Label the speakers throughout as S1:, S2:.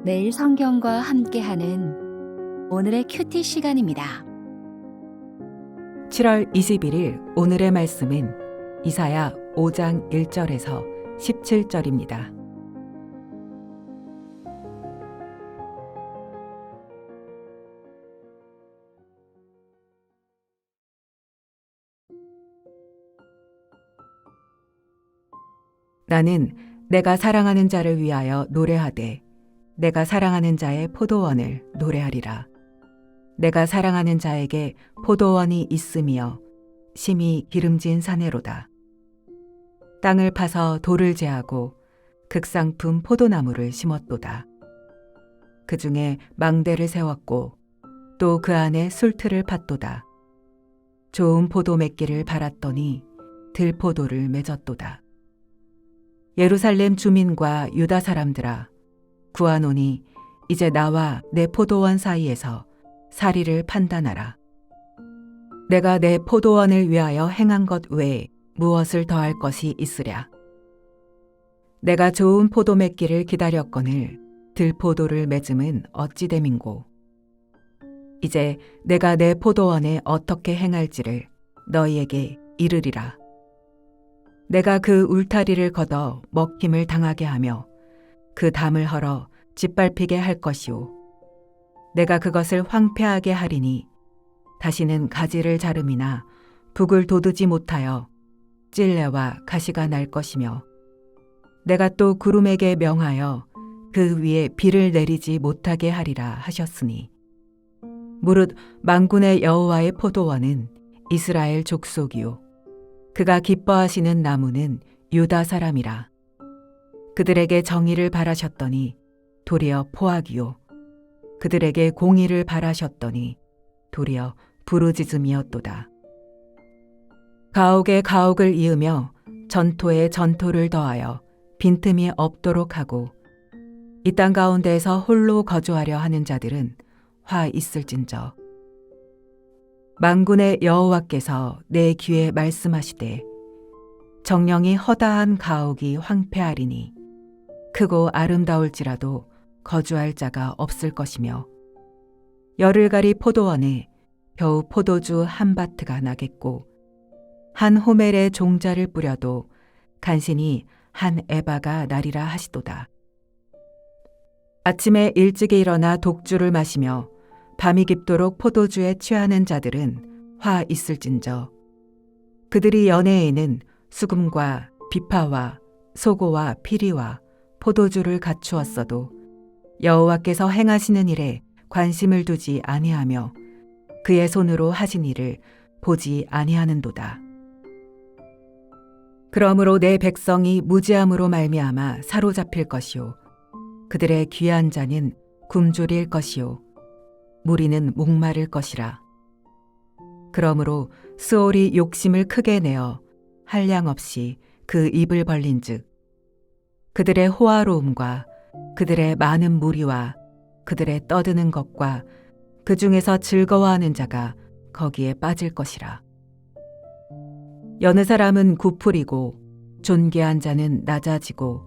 S1: 매일 성경과 함께하는 오늘의 큐티 시간입니다.
S2: 7월 21일 오늘의 말씀은 이사야 5장 1절에서 17절입니다. 나는 내가 사랑하는 자를 위하여 노래하되 내가 사랑하는 자의 포도원을 노래하리라. 내가 사랑하는 자에게 포도원이 있으며 심히 기름진 사내로다. 땅을 파서 돌을 제하고 극상품 포도나무를 심었도다. 그 중에 망대를 세웠고 또 그 안에 술틀을 팠도다. 좋은 포도 맺기를 바랐더니 들포도를 맺었도다. 예루살렘 주민과 유다 사람들아, 구하노니 이제 나와 내 포도원 사이에서 사리를 판단하라. 내가 내 포도원을 위하여 행한 것 외에 무엇을 더할 것이 있으랴. 내가 좋은 포도 맺기를 기다렸거늘 들포도를 맺음은 어찌 됨인고. 이제 내가 내 포도원에 어떻게 행할지를 너희에게 이르리라. 내가 그 울타리를 걷어 먹힘을 당하게 하며 그 담을 헐어 짓밟히게 할 것이오. 내가 그것을 황폐하게 하리니 다시는 가지를 자름이나 북을 돋우지 못하여 찔레와 가시가 날 것이며 내가 또 구름에게 명하여 그 위에 비를 내리지 못하게 하리라 하셨으니 무릇 만군의 여호와의 포도원은 이스라엘 족속이요 그가 기뻐하시는 나무는 유다 사람이라. 그들에게 정의를 바라셨더니 도리어 포악이요 그들에게 공의를 바라셨더니 도리어 부르짖음이었도다. 가옥에 가옥을 이으며 전토에 전토를 더하여 빈틈이 없도록 하고 이 땅 가운데에서 홀로 거주하려 하는 자들은 화 있을진저. 만군의 여호와께서 내 귀에 말씀하시되 정령이 허다한 가옥이 황폐하리니 크고 아름다울지라도 거주할 자가 없을 것이며 열흘가리 포도원에 겨우 포도주 한 바트가 나겠고 한 호멜에 종자를 뿌려도 간신히 한 에바가 나리라 하시도다. 아침에 일찍 일어나 독주를 마시며 밤이 깊도록 포도주에 취하는 자들은 화 있을진저. 그들이 연회에는 수금과 비파와 소고와 피리와 포도주를 갖추었어도 여호와께서 행하시는 일에 관심을 두지 아니하며 그의 손으로 하신 일을 보지 아니하는도다. 그러므로 내 백성이 무지함으로 말미암아 사로잡힐 것이요 그들의 귀한 자는 굶주릴 것이요 무리는 목마를 것이라. 그러므로 스올이 욕심을 크게 내어 한량없이 그 입을 벌린즉 그들의 호화로움과 그들의 많은 무리와 그들의 떠드는 것과 그 중에서 즐거워하는 자가 거기에 빠질 것이라. 여느 사람은 구풀이고 존귀한 자는 낮아지고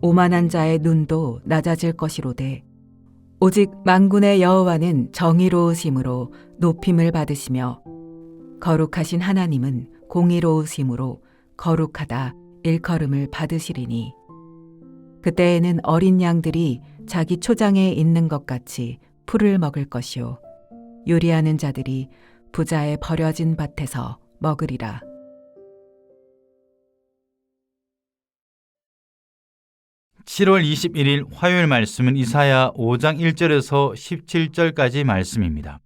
S2: 오만한 자의 눈도 낮아질 것이로되 오직 만군의 여호와는 정의로우심으로 높임을 받으시며 거룩하신 하나님은 공의로우심으로 거룩하다 일컬음을 받으시리니 그때에는 어린 양들이 자기 초장에 있는 것 같이 풀을 먹을 것이요 요리하는 자들이 부자의 버려진 밭에서 먹으리라.
S3: (7월 21일) 화요일 말씀은 이사야 5장 1절에서 17절까지 말씀입니다.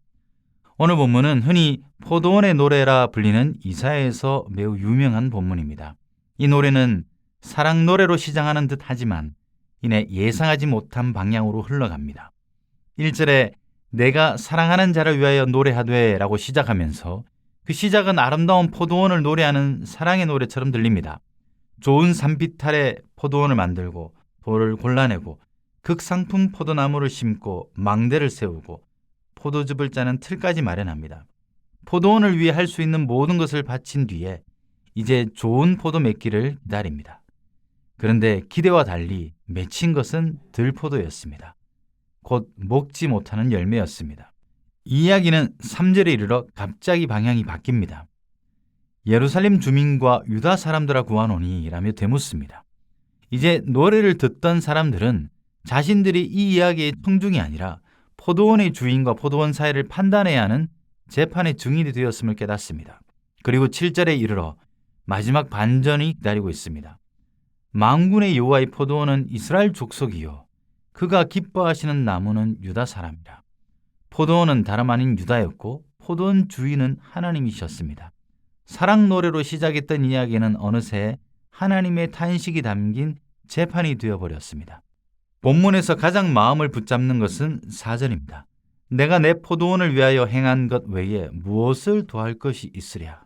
S3: 오늘 본문은 흔히 포도원의 노래라 불리는 이사야에서 매우 유명한 본문입니다. 이 노래는 사랑 노래로 시작하는 듯 하지만 이내 예상하지 못한 방향으로 흘러갑니다. 1절에 내가 사랑하는 자를 위하여 노래하되 라고 시작하면서 그 시작은 아름다운 포도원을 노래하는 사랑의 노래처럼 들립니다. 좋은 산비탈에 포도원을 만들고 돌을 골라내고 극상품 포도나무를 심고 망대를 세우고 포도즙을 짜는 틀까지 마련합니다. 포도원을 위해 할 수 있는 모든 것을 바친 뒤에 이제 좋은 포도 맺기를 기다립니다. 그런데 기대와 달리 맺힌 것은 들포도였습니다. 곧 먹지 못하는 열매였습니다. 이 이야기는 3절에 이르러 갑자기 방향이 바뀝니다. 예루살렘 주민과 유다 사람들아 구하노니 라며 되묻습니다. 이제 노래를 듣던 사람들은 자신들이 이 이야기의 청중이 아니라 포도원의 주인과 포도원 사이를 판단해야 하는 재판의 증인이 되었음을 깨닫습니다. 그리고 7절에 이르러 마지막 반전이 기다리고 있습니다. 만군의 여호와의 포도원은 이스라엘 족속이요 그가 기뻐하시는 나무는 유다 사람이라. 포도원은 다름 아닌 유다였고 포도원 주인은 하나님이셨습니다. 사랑 노래로 시작했던 이야기는 어느새 하나님의 탄식이 담긴 재판이 되어버렸습니다. 본문에서 가장 마음을 붙잡는 것은 4절입니다. 내가 내 포도원을 위하여 행한 것 외에 무엇을 더할 것이 있으랴.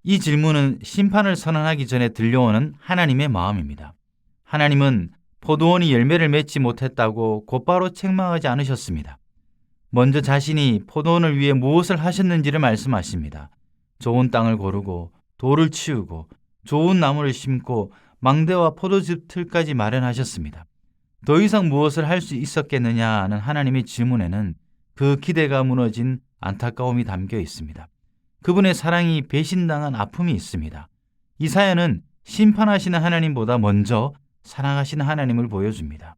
S3: 이 질문은 심판을 선언하기 전에 들려오는 하나님의 마음입니다. 하나님은 포도원이 열매를 맺지 못했다고 곧바로 책망하지 않으셨습니다. 먼저 자신이 포도원을 위해 무엇을 하셨는지를 말씀하십니다. 좋은 땅을 고르고 돌을 치우고 좋은 나무를 심고 망대와 포도즙 틀까지 마련하셨습니다. 더 이상 무엇을 할 수 있었겠느냐는 하나님의 질문에는 그 기대가 무너진 안타까움이 담겨 있습니다. 그분의 사랑이 배신당한 아픔이 있습니다. 이사야는 심판하시는 하나님보다 먼저 사랑하시는 하나님을 보여줍니다.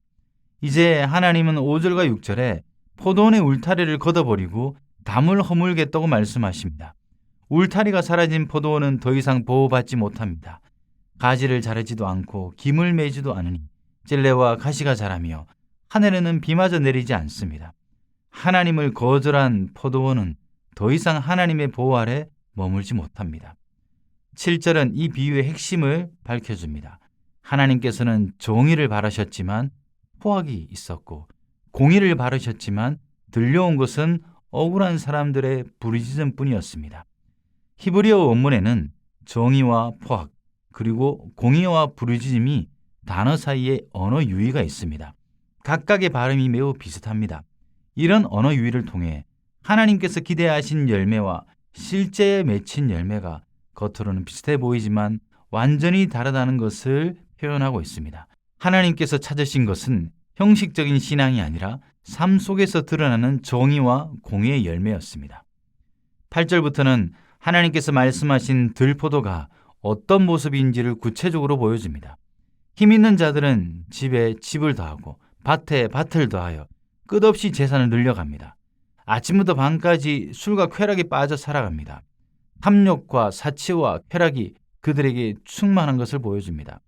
S3: 이제 하나님은 5절과 6절에 포도원의 울타리를 걷어버리고 담을 허물겠다고 말씀하십니다. 울타리가 사라진 포도원은 더 이상 보호받지 못합니다. 가지를 자르지도 않고 김을 매지도 않으니 찔레와 가시가 자라며 하늘에는 비마저 내리지 않습니다. 하나님을 거절한 포도원은 더 이상 하나님의 보호 아래 머물지 못합니다. 7절은 이 비유의 핵심을 밝혀줍니다. 하나님께서는 정의를 바라셨지만 포악이 있었고 공의를 바라셨지만 들려온 것은 억울한 사람들의 부르짖음뿐이었습니다. 히브리어 원문에는 정의와 포악 그리고 공의와 부르짖음이 단어 사이에 언어 유희가 있습니다. 각각의 발음이 매우 비슷합니다. 이런 언어 유희를 통해 하나님께서 기대하신 열매와 실제 맺힌 열매가 겉으로는 비슷해 보이지만 완전히 다르다는 것을 표현하고 있습니다. 하나님께서 찾으신 것은 형식적인 신앙이 아니라 삶 속에서 드러나는 정의와 공의의 열매였습니다. 8절부터는 하나님께서 말씀하신 들포도가 어떤 모습인지를 구체적으로 보여줍니다. 힘 있는 자들은 집에 집을 더하고 밭에 밭을 더하여 끝없이 재산을 늘려갑니다. 아침부터 밤까지 술과 쾌락에 빠져 살아갑니다. 탐욕과 사치와 쾌락이 그들에게 충만한 것을 보여줍니다.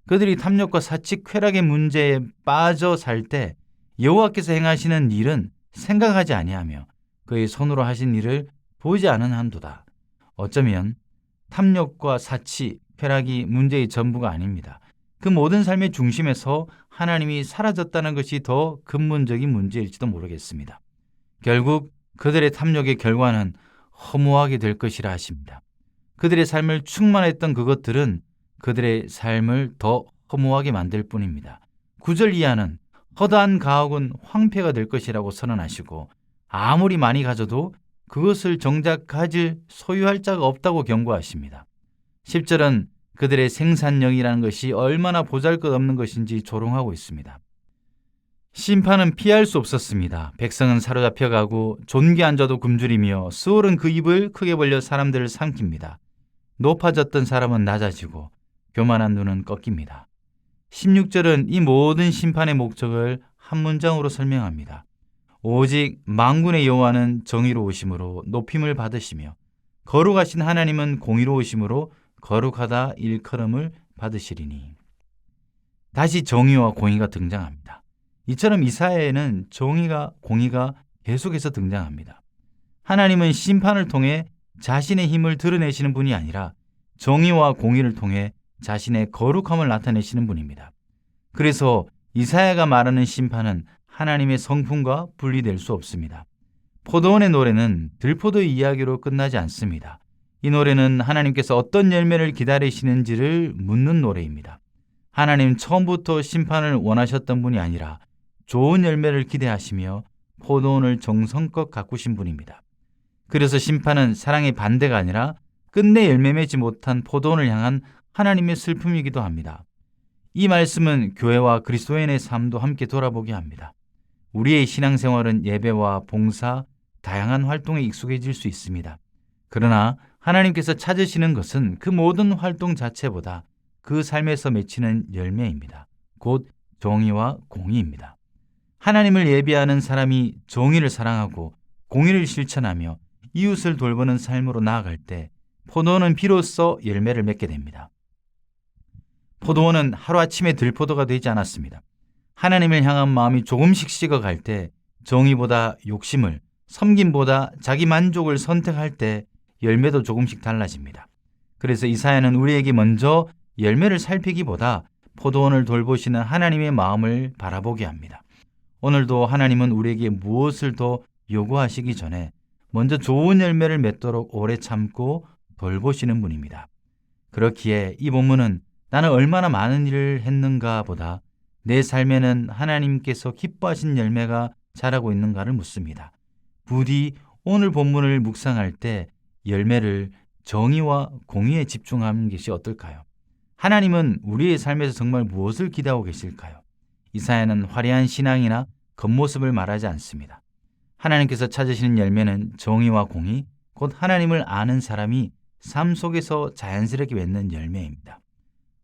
S3: 그들이 탐욕과 사치, 쾌락의 문제에 빠져 살 때 여호와께서 행하시는 일은 생각하지 아니하며 그의 손으로 하신 일을 보지 않은 한도다. 어쩌면 탐욕과 사치, 쾌락이 문제의 전부가 아닙니다. 그 모든 삶의 중심에서 하나님이 사라졌다는 것이 더 근본적인 문제일지도 모르겠습니다. 결국 그들의 탐욕의 결과는 허무하게 될 것이라 하십니다. 그들의 삶을 충만했던 그것들은 그들의 삶을 더 허무하게 만들 뿐입니다. 9절 이하는 허다한 가옥은 황폐가 될 것이라고 선언하시고 아무리 많이 가져도 그것을 정작 가질 소유할 자가 없다고 경고하십니다. 10절은 그들의 생산력이라는 것이 얼마나 보잘것없는 것인지 조롱하고 있습니다. 심판은 피할 수 없었습니다. 백성은 사로잡혀가고 존귀한 자도 굶주리며 스올은 그 입을 크게 벌려 사람들을 삼킵니다. 높아졌던 사람은 낮아지고 교만한 눈은 꺾입니다. 16절은 이 모든 심판의 목적을 한 문장으로 설명합니다. 오직 만군의 여호와는 정의로우심으로 높임을 받으시며 거룩하신 하나님은 공의로우심으로 거룩하다 일컬음을 받으시리니. 다시 정의와 공의가 등장합니다. 이처럼 이사야에는 정의가 공의가 계속해서 등장합니다. 하나님은 심판을 통해 자신의 힘을 드러내시는 분이 아니라 정의와 공의를 통해 자신의 거룩함을 나타내시는 분입니다. 그래서 이사야가 말하는 심판은 하나님의 성품과 분리될 수 없습니다. 포도원의 노래는 들포도의 이야기로 끝나지 않습니다. 이 노래는 하나님께서 어떤 열매를 기다리시는지를 묻는 노래입니다. 하나님 처음부터 심판을 원하셨던 분이 아니라 좋은 열매를 기대하시며 포도원을 정성껏 가꾸신 분입니다. 그래서 심판은 사랑의 반대가 아니라 끝내 열매 맺지 못한 포도원을 향한 하나님의 슬픔이기도 합니다. 이 말씀은 교회와 그리스도인의 삶도 함께 돌아보게 합니다. 우리의 신앙생활은 예배와 봉사, 다양한 활동에 익숙해질 수 있습니다. 그러나 하나님께서 찾으시는 것은 그 모든 활동 자체보다 그 삶에서 맺히는 열매입니다. 곧 정의와 공의입니다. 하나님을 예배하는 사람이 정의를 사랑하고 공의를 실천하며 이웃을 돌보는 삶으로 나아갈 때 포도원은 비로소 열매를 맺게 됩니다. 포도원은 하루아침에 들포도가 되지 않았습니다. 하나님을 향한 마음이 조금씩 식어갈 때, 정의보다 욕심을, 섬김보다 자기 만족을 선택할 때 열매도 조금씩 달라집니다. 그래서 이사야는 우리에게 먼저 열매를 살피기보다 포도원을 돌보시는 하나님의 마음을 바라보게 합니다. 오늘도 하나님은 우리에게 무엇을 더 요구하시기 전에 먼저 좋은 열매를 맺도록 오래 참고 돌보시는 분입니다. 그렇기에 이 본문은 나는 얼마나 많은 일을 했는가 보다 내 삶에는 하나님께서 기뻐하신 열매가 자라고 있는가를 묻습니다. 부디 오늘 본문을 묵상할 때 열매를 정의와 공의에 집중하는 것이 어떨까요? 하나님은 우리의 삶에서 정말 무엇을 기대하고 계실까요? 이사야는 화려한 신앙이나 겉모습을 말하지 않습니다. 하나님께서 찾으시는 열매는 정의와 공의, 곧 하나님을 아는 사람이 삶 속에서 자연스럽게 맺는 열매입니다.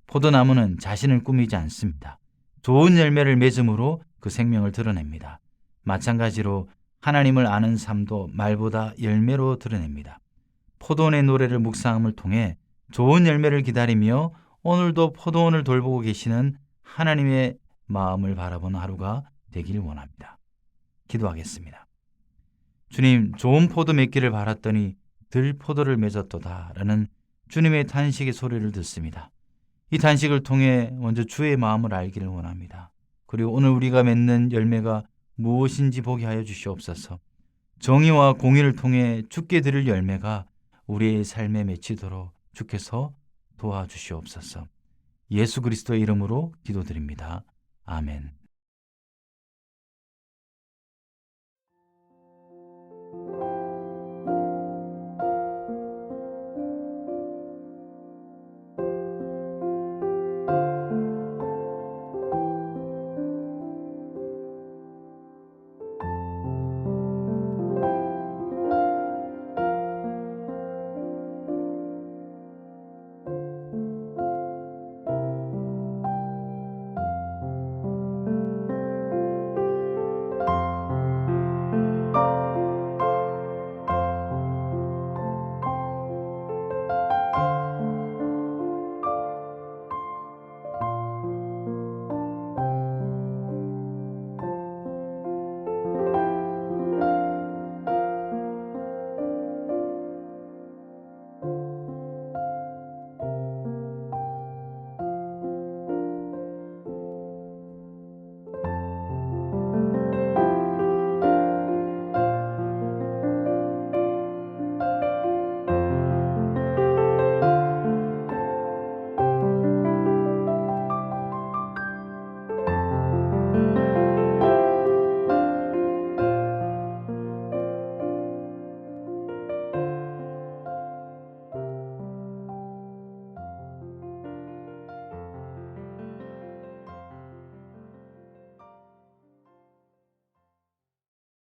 S3: 포도나무는 자신을 꾸미지 않습니다. 좋은 열매를 맺음으로 그 생명을 드러냅니다. 마찬가지로 하나님을 아는 삶도 말보다 열매로 드러냅니다. 포도원의 노래를 묵상함을 통해 좋은 열매를 기다리며 오늘도 포도원을 돌보고 계시는 하나님의 마음을 바라보는 하루가 되길 원합니다. 기도하겠습니다. 주님, 좋은 포도 맺기를 바랐더니 들포도를 맺었도다 라는 주님의 탄식의 소리를 듣습니다. 이 탄식을 통해 먼저 주의 마음을 알기를 원합니다. 그리고 오늘 우리가 맺는 열매가 무엇인지 보게 하여 주시옵소서. 정의와 공의를 통해 주께 드릴 열매가 우리의 삶에 맺히도록 주께서 도와주시옵소서. 예수 그리스도의 이름으로 기도드립니다. 아멘.